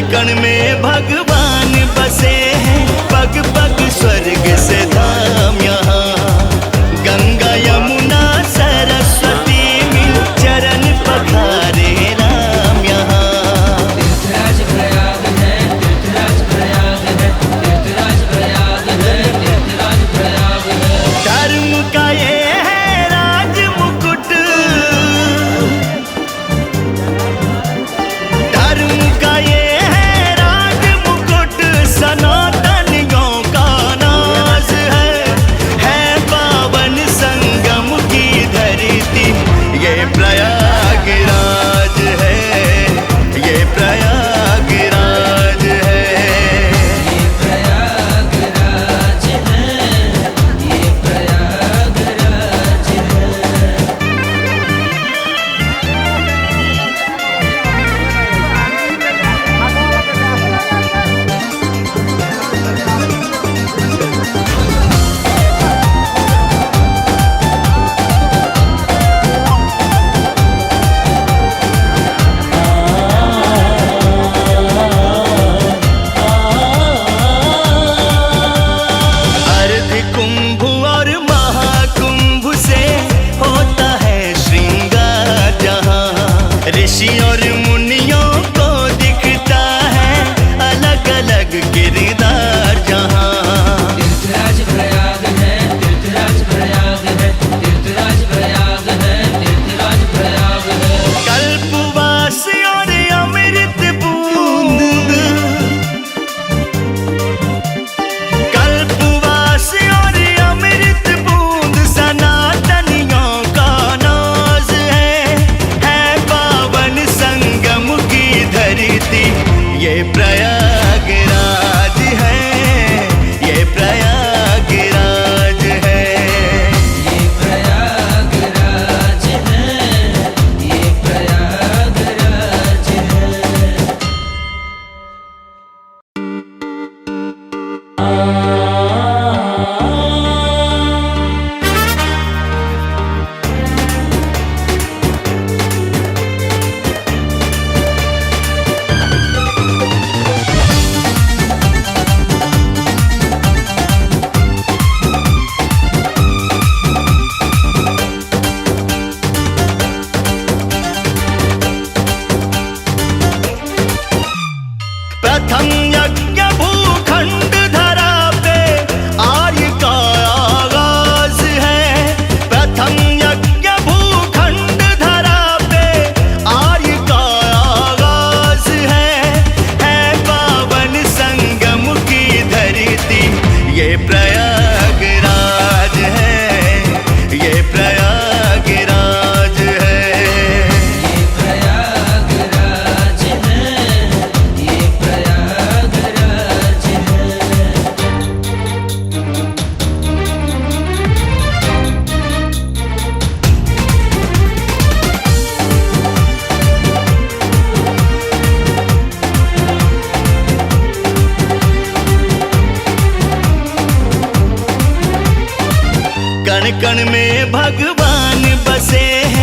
कण में भगवान बसे हैं, पग पग स्वर्ग से धाम यहाँ। गंगा यमुना सरस्वती मिल चरण पखारे राम यहाँ। तीर्थराज प्रयाग है, तीर्थराज प्रयाग है, तीर्थराज प्रयाग है, तीर्थराज प्रयाग है। धर्म का ये है राज मुकुट, धर्म का ये है राज मुकुट, सनातनियों का नाज है पावन संगम की धरती। ये प्रयागराज है, ये प्रयागराज है। ये प्रयागराज है, ये प्रयागराज है। अर्ध कुंभ और महाकुंभ से होता है श्रृंगार जहाँ। ऋषि और मुनियों को दिखता है अलग अलग किरदार जहाँ। तीर्थराज प्रयाग है, तीर्थराज प्रयाग है, तीर्थराज प्रयाग है, तीर्थराज प्रयाग है। कल्पवास और अमृत बूंद, कल्पवास और अमृत बूंद, सनातनियों का नाज है पावन संगम की धरती। ये प्रयागराज है, ये प्रयागराज है। ये प्रयागराज है, ये प्रयागराज है। प्रथम यज्ञ भूखंड धरा पे आर्य का आगाज है। प्रथम यज्ञ भूखंड धरा पे आर्य का आगाज है पावन संगम की धरती। ये प्रयागराज है, ये प्रयागराज है। ये प्रयागराज है, ये प्रयागराज है। कण कण में भगवान बसे हैं,